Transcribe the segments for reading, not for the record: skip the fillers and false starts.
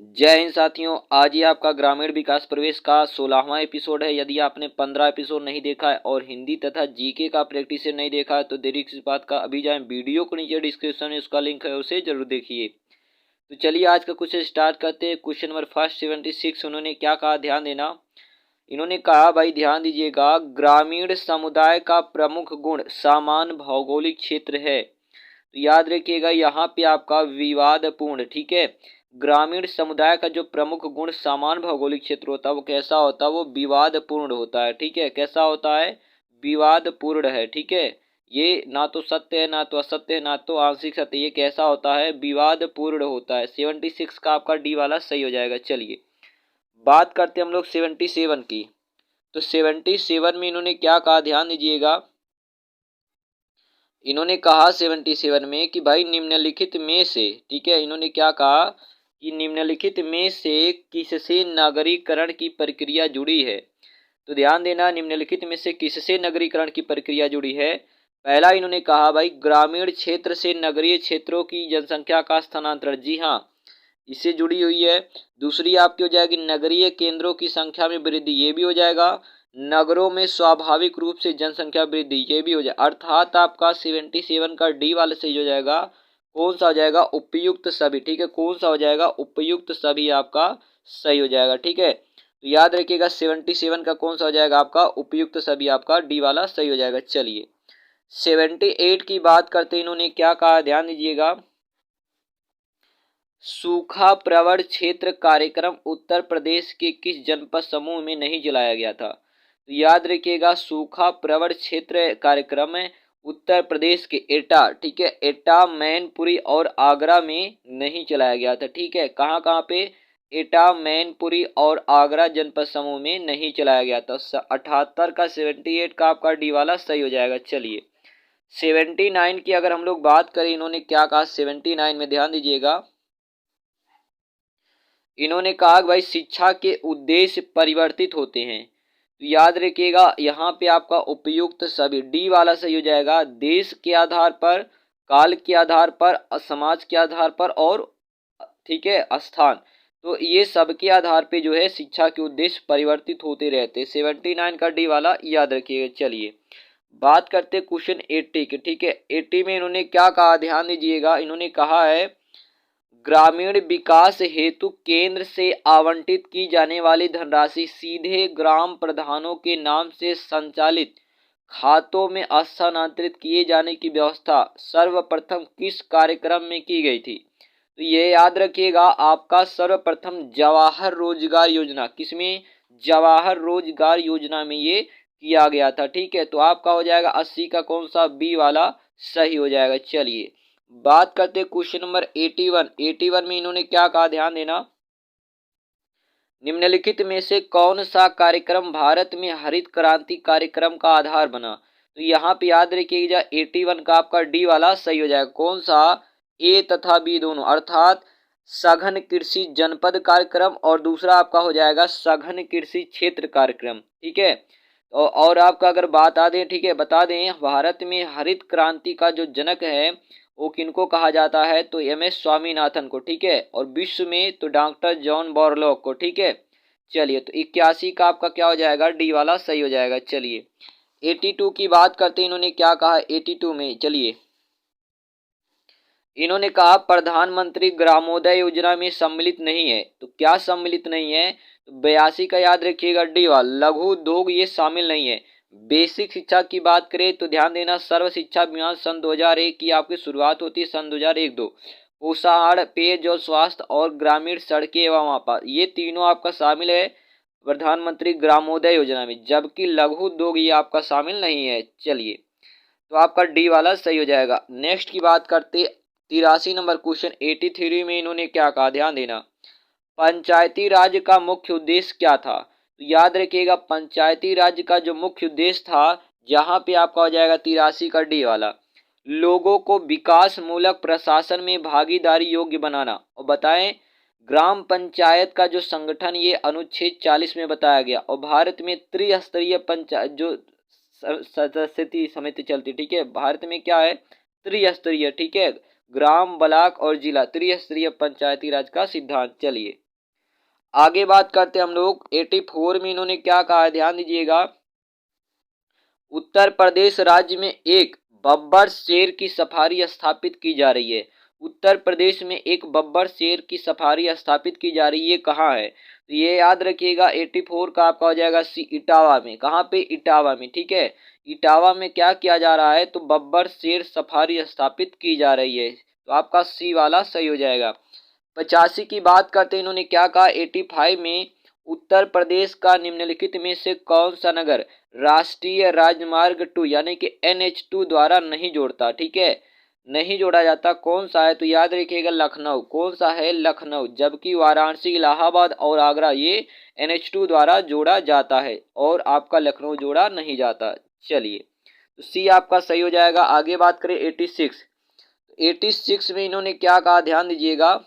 जय हिंद साथियों। आज ही आपका ग्रामीण विकास प्रवेश का 16वां एपिसोड है। यदि आपने 15 एपिसोड नहीं देखा है और हिंदी तथा जीके का प्रैक्टिस नहीं देखा है तो देरी किस बात का, अभी जाएं वीडियो को नीचे डिस्क्रिप्शन में उसका लिंक है, उसे जरूर देखिए। तो चलिए आज का क्वेश्चन स्टार्ट करते हैं। क्वेश्चन नंबर फर्स्ट 76 उन्होंने क्या कहा, ध्यान देना। इन्होंने कहा, भाई ध्यान दीजिएगा, ग्रामीण समुदाय का प्रमुख गुण समान भौगोलिक क्षेत्र है। तो याद रखिएगा यहाँ पे आपका विवादपूर्ण, ठीक है। ग्रामीण समुदाय का जो प्रमुख गुण समान भौगोलिक क्षेत्र होता है वो कैसा होता है, वो विवादपूर्ण होता है, ठीक है। कैसा होता है, विवादपूर्ण है, ठीक है। ये ना तो सत्य है, ना तो असत्य है, ना तो आंशिक सत्य, ये कैसा होता है, विवादपूर्ण होता है। 76 का आपका डी वाला सही हो जाएगा। चलिए बात करते हैं हम लोग 77 की। तो 77 में इन्होंने क्या कहा, ध्यान दीजिएगा। इन्होंने कहा 77 में कि भाई निम्नलिखित में से, ठीक है, इन्होंने क्या कहा कि निम्नलिखित में से किससे नगरीकरण की प्रक्रिया जुड़ी है। तो ध्यान देना, निम्नलिखित में से किससे नगरीकरण की प्रक्रिया जुड़ी है। पहला इन्होंने कहा भाई ग्रामीण क्षेत्र से नगरीय क्षेत्रों की जनसंख्या का स्थानांतरण, जी हाँ, इससे जुड़ी हुई है। दूसरी आपकी हो जाएगी नगरीय केंद्रों की संख्या में वृद्धि, ये भी हो जाएगा। नगरों में स्वाभाविक रूप से जनसंख्या वृद्धि, ये भी हो जाए। अर्थात आपका 77 का डी वाला सही हो जाएगा। कौन सा हो जाएगा, उपयुक्त सभी, ठीक है। कौन सा हो जाएगा, उपयुक्त सभी आपका सही हो जाएगा, ठीक है। तो याद रखिएगा 77 का कौन सा हो जाएगा, आपका उपयुक्त सभी आपका डी वाला सही हो जाएगा। चलिए 78 की बात करते हैं। इन्होंने क्या कहा, ध्यान दीजिएगा। सूखा प्रवण क्षेत्र कार्यक्रम उत्तर प्रदेश के किस जनपद समूह में नहीं चलाया गया था। तो याद रखिएगा सूखा प्रवण क्षेत्र कार्यक्रम उत्तर प्रदेश के एटा, ठीक है, एटा, मैनपुरी और आगरा में नहीं चलाया गया था, ठीक है। कहाँ कहाँ पे, एटा, मैनपुरी और आगरा जनपद समूह में नहीं चलाया गया था। 78 का 78 का आपका डी वाला सही हो जाएगा। चलिए 79 की अगर हम लोग बात करें, इन्होंने क्या कहा 79 में, ध्यान दीजिएगा। इन्होंने कहा कि भाई शिक्षा के उद्देश्य परिवर्तित होते हैं। तो याद रखिएगा यहाँ पे आपका उपयुक्त सभी डी वाला सही हो जाएगा। देश के आधार पर, काल के आधार पर, समाज के आधार पर और, ठीक है, स्थान, तो ये सबके आधार पे जो है शिक्षा के उद्देश्य परिवर्तित होते रहते हैं। 79 का डी वाला याद रखिएगा। चलिए बात करते क्वेश्चन 80 के, ठीक है। 80 में इन्होंने क्या कहा, ध्यान दीजिएगा। इन्होंने कहा है ग्रामीण विकास हेतु केंद्र से आवंटित की जाने वाली धनराशि सीधे ग्राम प्रधानों के नाम से संचालित खातों में स्थानांतरित किए जाने की व्यवस्था सर्वप्रथम किस कार्यक्रम में की गई थी। तो ये याद रखिएगा आपका सर्वप्रथम जवाहर रोजगार योजना, किसमें, जवाहर रोजगार योजना में ये किया गया था, ठीक है। तो आपका हो जाएगा 80 का कौन सा, बी वाला सही हो जाएगा। चलिए बात करते हैं क्वेश्चन नंबर 81। 81 में इन्होंने क्या कहा, ध्यान देना। निम्नलिखित में से कौन सा कार्यक्रम भारत में हरित क्रांति कार्यक्रम का आधार बना। तो यहाँ पे याद रखिएगा 81 का आपका डी वाला सही हो जाएगा। कौन सा, ए तथा बी दोनों, अर्थात सघन कृषि जनपद कार्यक्रम और दूसरा आपका हो जाएगा सघन कृषि क्षेत्र कार्यक्रम, ठीक है। और आपका अगर बता दें, ठीक है, बता दें, भारत में हरित क्रांति का जो जनक है वो किनको कहा जाता है, तो एम.एस. स्वामीनाथन को, ठीक है। और विश्व में तो डॉक्टर जॉन बोरलॉग को, ठीक है। चलिए तो 81 का आपका क्या हो जाएगा, डी वाला सही हो जाएगा। चलिए 82 की बात करते हैं। इन्होंने क्या कहा 82 में, चलिए इन्होंने कहा प्रधानमंत्री ग्रामोदय योजना में सम्मिलित नहीं है। तो क्या सम्मिलित नहीं है, तो 82 का याद रखिएगा डी वाला, लघु उद्योग ये शामिल नहीं है। बेसिक शिक्षा की बात करें तो ध्यान देना सर्व शिक्षा अभियान सन 2001 की आपकी शुरुआत होती है, सन 2001-2। पोषाहार, पेयजल, स्वास्थ्य और ग्रामीण सड़कें एवं आपात, ये तीनों आपका शामिल है प्रधानमंत्री ग्रामोदय योजना में, जबकि लघु उद्योग ये आपका शामिल नहीं है। चलिए तो आपका डी वाला सही हो जाएगा। नेक्स्ट की बात करते 83 नंबर क्वेश्चन 83 में इन्होंने क्या कहा, ध्यान देना। पंचायती राज का मुख्य उद्देश्य क्या था। तो याद रखिएगा पंचायती राज का जो मुख्य उद्देश्य था, जहां पे आपका हो जाएगा 83 का डी वाला, लोगों को विकास मूलक प्रशासन में भागीदारी योग्य बनाना। और बताएं ग्राम पंचायत का जो संगठन ये अनुच्छेद 40 में बताया गया। और भारत में त्रिस्तरीय पंचायत जो सदस्यता समिति चलती, ठीक है, भारत में क्या है, त्रिस्तरीय, ठीक है, ग्राम, ब्लॉक और जिला, त्रिस्तरीय पंचायती राज का सिद्धांत। चलिए आगे बात करते हैं हम लोग 84 में इन्होंने क्या कहा है, ध्यान दीजिएगा। उत्तर प्रदेश राज्य में एक बब्बर शेर की सफारी स्थापित की जा रही है। उत्तर प्रदेश में एक बब्बर शेर की सफारी स्थापित की जा रही है, ये कहाँ है? तो ये याद रखिएगा 84 का आपका हो जाएगा सी, इटावा में। कहाँ पे? इटावा में, ठीक है। इटावा में क्या किया जा रहा है? तो बब्बर शेर सफारी स्थापित की जा रही है, तो आपका सी वाला सही हो जाएगा। 85 की बात करते हैं, इन्होंने क्या कहा 85 में, उत्तर प्रदेश का निम्नलिखित में से कौन सा नगर राष्ट्रीय राजमार्ग 2 यानी कि NH2 द्वारा नहीं जोड़ता, ठीक है, नहीं जोड़ा जाता, कौन सा है? तो याद रखिएगा लखनऊ। कौन सा है? लखनऊ। जबकि वाराणसी, इलाहाबाद और आगरा ये NH2 द्वारा जोड़ा जाता है और आपका लखनऊ जोड़ा नहीं जाता। चलिए, तो सी आपका सही हो जाएगा। आगे बात करें 86। 86 में इन्होंने क्या कहा, ध्यान दीजिएगा।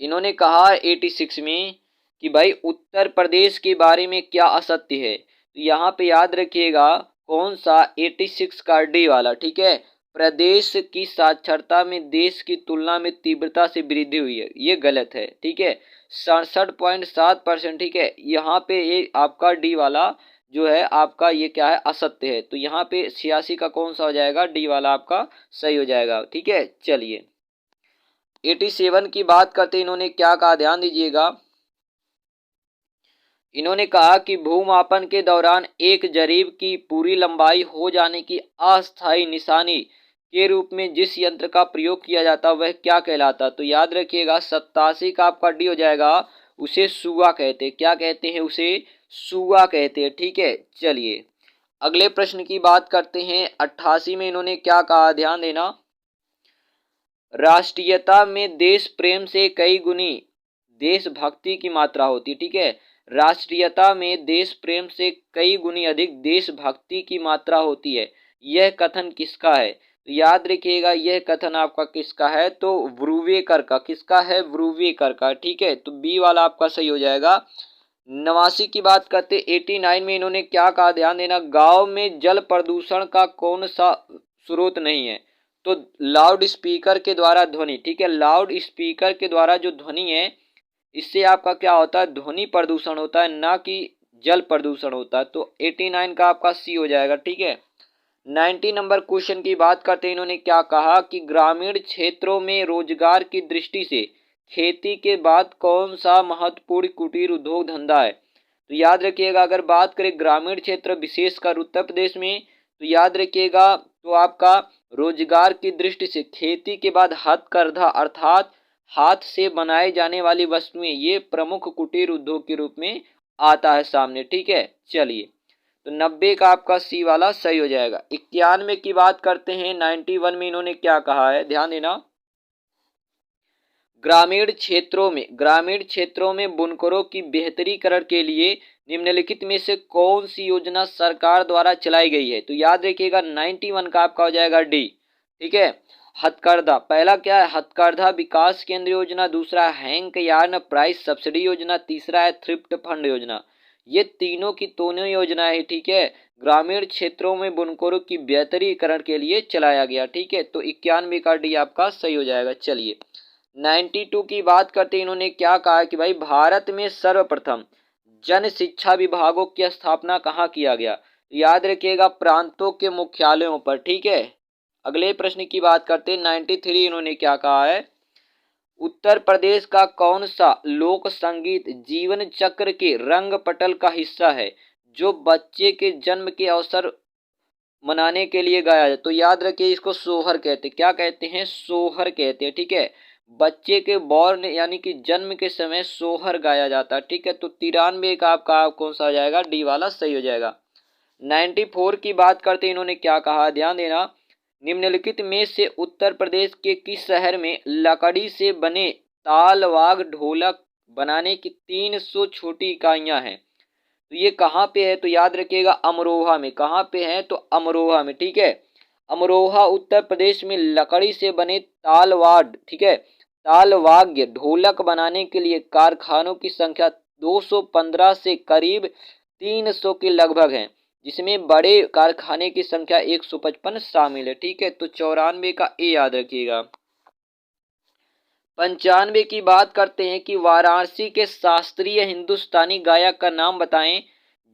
इन्होंने कहा 86 में कि भाई उत्तर प्रदेश के बारे में क्या असत्य है। तो यहाँ पे याद रखिएगा कौन सा, 86 का डी वाला, ठीक है। प्रदेश की साक्षरता में देश की तुलना में तीव्रता से वृद्धि हुई है, ये गलत है, ठीक है। 67.7%, ठीक है। यहाँ पे ये आपका डी वाला जो है आपका ये क्या है, असत्य है। तो यहाँ पे 86 का कौन सा हो जाएगा, डी वाला आपका सही हो जाएगा, ठीक है। चलिए 87 की बात करते इन्होंने क्या कहा, ध्यान दीजिएगा। इन्होंने कहा कि भूमापन के दौरान एक जरीब की पूरी लंबाई हो जाने की अस्थायी निशानी के रूप में जिस यंत्र का प्रयोग किया जाता वह क्या कहलाता। तो याद रखिएगा 87 का आपका डी हो जाएगा, उसे सुआ कहते हैं। क्या कहते हैं? उसे सुआ कहते हैं, ठीक है। चलिए अगले प्रश्न की बात करते हैं। 88 में इन्होंने क्या कहा, ध्यान देना। राष्ट्रीयता में देश प्रेम से कई गुनी देशभक्ति की मात्रा होती है, ठीक है। राष्ट्रीयता में देश प्रेम से कई गुनी अधिक देशभक्ति की मात्रा होती है, यह कथन किसका है? तो याद रखिएगा यह कथन आपका किसका है, तो ब्रूवेकर का। किसका है? ब्रूवेकर का, ठीक है। तो बी वाला आपका सही हो जाएगा। 89 की बात करते 89 में इन्होंने क्या कहा, ध्यान देना। गांव में जल प्रदूषण का कौन सा स्रोत नहीं है? तो लाउड स्पीकर के द्वारा ध्वनि, ठीक है। लाउड स्पीकर के द्वारा जो ध्वनि है इससे आपका क्या होता है, ध्वनि प्रदूषण होता है, ना कि जल प्रदूषण होता है। तो 89 का आपका सी हो जाएगा, ठीक है। 90 नंबर क्वेश्चन की बात करते हैं, इन्होंने क्या कहा कि ग्रामीण क्षेत्रों में रोजगार की दृष्टि से खेती के बाद कौन सा महत्वपूर्ण कुटीर उद्योग धंधा है? तो याद रखिएगा अगर बात करें ग्रामीण क्षेत्र विशेषकर उत्तर प्रदेश में, तो याद रखिएगा तो आपका रोजगार की दृष्टि से खेती के बाद हथकरघा अर्थात हाथ से बनाए जाने वाली वस्तुएं, ये प्रमुख कुटीर उद्योग के रूप में आता है सामने, ठीक है। चलिए तो 90 का आपका सी वाला सही हो जाएगा। 91 की बात करते हैं। 91 में इन्होंने क्या कहा है, ध्यान देना। ग्रामीण क्षेत्रों में बुनकरों की बेहतरीकरण के लिए निम्नलिखित में से कौन सी योजना सरकार द्वारा चलाई गई है? तो याद रखिएगा 91 का आपका हो जाएगा डी, ठीक है। हथकरघा, पहला क्या है, हथकरघा विकास केंद्र योजना, दूसरा हैंक यार्न प्राइस सब्सिडी योजना, तीसरा है थ्रिफ्ट फंड योजना। ये तीनों की दोनों योजनाएं है, ठीक है, ग्रामीण क्षेत्रों में बुनकरों की बेहतरीकरण के लिए चलाया गया, ठीक है। तो 91 का डी आपका सही हो जाएगा। चलिए 92 की बात करते हैं, इन्होंने क्या कहा कि भाई भारत में सर्वप्रथम जन शिक्षा विभागों की स्थापना कहाँ किया गया? याद रखिएगा प्रांतों के मुख्यालयों पर, ठीक है। अगले प्रश्न की बात करते हैं। 93 इन्होंने क्या कहा है, उत्तर प्रदेश का कौन सा लोक संगीत जीवन चक्र के रंग पटल का हिस्सा है जो बच्चे के जन्म के अवसर मनाने के लिए गाया जाए? तो याद रखिए इसको सोहर कहते हैं। क्या कहते हैं? सोहर कहते हैं, ठीक है। बच्चे के बॉर्न यानी कि जन्म के समय सोहर गाया जाता है, ठीक है। तो 93 का आपका कौन सा हो जाएगा, डी वाला सही हो जाएगा। 94 की बात करते हैं, इन्होंने क्या कहा, ध्यान देना। निम्नलिखित में से उत्तर प्रदेश के किस शहर में लकड़ी से बने ताल वाग ढोलक बनाने की 300 छोटी इकाइयां हैं? तो ये कहाँ पे है? तो याद रखिएगा अमरोहा में। कहाँ पे है? तो अमरोहा में, ठीक है। अमरोहा उत्तर प्रदेश में लकड़ी से बने तालवाड़, ठीक है, तालवाद्य ढोलक बनाने के लिए कारखानों की संख्या 215 से करीब 300 के लगभग है, जिसमें बड़े कारखाने की संख्या 155 शामिल है, ठीक है। तो 94 का ए याद रखिएगा। 95 की बात करते हैं कि वाराणसी के शास्त्रीय हिंदुस्तानी गायक का नाम बताएं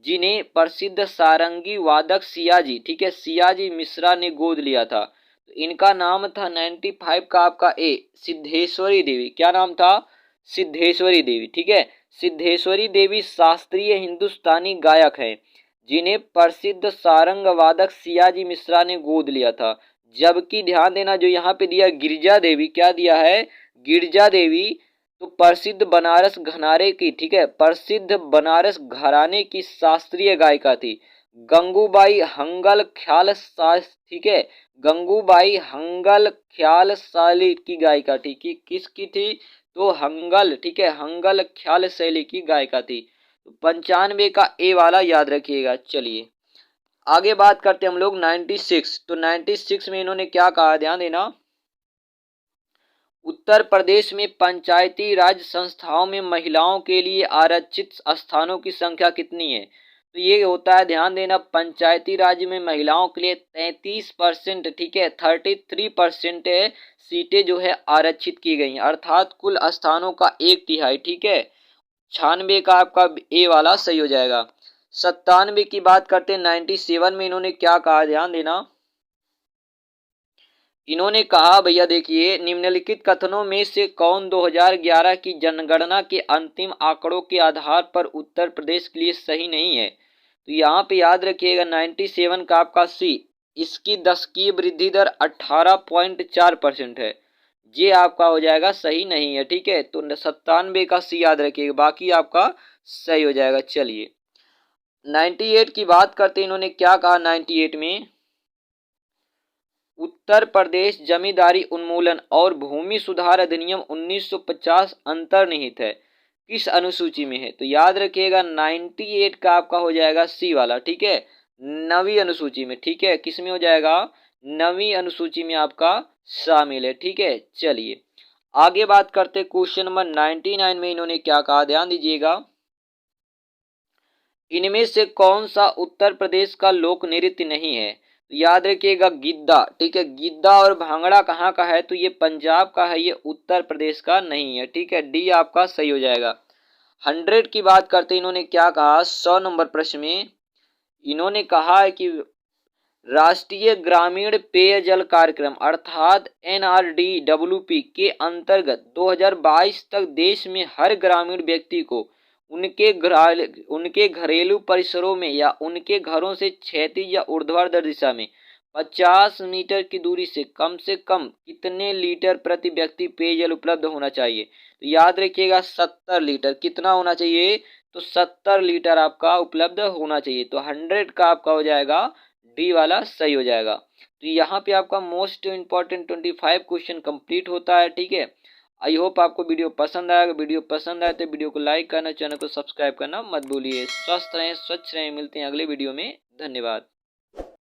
जिन्हें प्रसिद्ध सारंगी वादक सियाजी, ठीक है, सियाजी मिश्रा ने गोद लिया था। तो इनका नाम था 95 का आपका ए सिद्धेश्वरी देवी। क्या नाम था? सिद्धेश्वरी देवी, ठीक है। सिद्धेश्वरी देवी शास्त्रीय हिंदुस्तानी गायक है जिन्हें प्रसिद्ध सारंग वादक सियाजी मिश्रा ने गोद लिया था। जबकि ध्यान देना जो यहाँ पे दिया गिरिजा देवी, क्या दिया है? गिरिजा देवी तो प्रसिद्ध बनारस घराने की, ठीक है, प्रसिद्ध बनारस घराने की शास्त्रीय गायिका थी। गंगूबाई हंगल ख्याल ठीक है, गंगूबाई हंगल ख्याल शैली की गायिका थी। कि किसकी थी? तो हंगल, ठीक है, हंगल ख्याल शैली की गायिका थी। तो 95 का ए वाला याद रखिएगा। चलिए आगे बात करते हैं हम लोग 96। तो 96 में इन्होंने क्या कहा, ध्यान देना। उत्तर प्रदेश में पंचायती राज संस्थाओं में महिलाओं के लिए आरक्षित स्थानों की संख्या कितनी है? तो ये होता है, ध्यान देना, पंचायती राज में महिलाओं के लिए 33%, ठीक है, 33% सीटें जो है आरक्षित की गई हैं, अर्थात कुल स्थानों का 1/3, ठीक है। 96 का आपका ए वाला सही हो जाएगा। 97 की बात करते हैं 97 में इन्होंने क्या कहा, ध्यान देना। इन्होंने कहा भैया देखिए, निम्नलिखित कथनों में से कौन 2011 की जनगणना के अंतिम आंकड़ों के आधार पर उत्तर प्रदेश के लिए सही नहीं है? तो यहाँ पे याद रखिएगा 97 का आपका सी, इसकी दशकीय वृद्धि दर 18.4% है। ये आपका हो जाएगा सही नहीं है, ठीक है। तो 97 का सी याद रखिएगा, बाकी आपका सही हो जाएगा। चलिए 98 की बात करते हैं, इन्होंने क्या कहा 98 में। उत्तर प्रदेश जमींदारी उन्मूलन और भूमि सुधार अधिनियम 1950 अंतर्निहित है, किस अनुसूची में है? तो याद रखिएगा 98 का आपका हो जाएगा सी वाला, ठीक है, 9वीं अनुसूची में, ठीक है। किस में हो जाएगा? 9वीं अनुसूची में आपका शामिल है, ठीक है। चलिए आगे बात करते क्वेश्चन नंबर 99 में इन्होंने क्या कहा, ध्यान दीजिएगा। इनमें से कौन सा उत्तर प्रदेश का लोक नृत्य नहीं है? याद रखिएगा गिद्दा, ठीक है, गिद्दा और भांगड़ा कहाँ का है? तो ये पंजाब का है, ये उत्तर प्रदेश का नहीं है, ठीक है, डी आपका सही हो जाएगा। 100 की बात करते इन्होंने क्या कहा 100 नंबर प्रश्न में। इन्होंने कहा है कि राष्ट्रीय ग्रामीण पेयजल कार्यक्रम अर्थात NRDWP के अंतर्गत 2022 तक देश में हर ग्रामीण व्यक्ति को उनके घरेलू परिसरों में या उनके घरों से क्षैतिज या ऊर्ध्वाधर दिशा में 50 मीटर की दूरी से कम कितने लीटर प्रति व्यक्ति पेयजल उपलब्ध होना चाहिए? तो याद रखिएगा 70 लीटर। कितना होना चाहिए? तो 70 लीटर आपका उपलब्ध होना चाहिए। तो 100 का आपका हो जाएगा डी वाला सही हो जाएगा। तो यहाँ पे आपका मोस्ट इम्पॉर्टेंट 25 क्वेश्चन कंप्लीट होता है, ठीक है। आई होप आपको वीडियो पसंद आएगा। वीडियो पसंद आए तो वीडियो को लाइक करना, चैनल को सब्सक्राइब करना मत भूलिए। स्वस्थ रहें, स्वच्छ रहें, मिलते हैं अगले वीडियो में। धन्यवाद।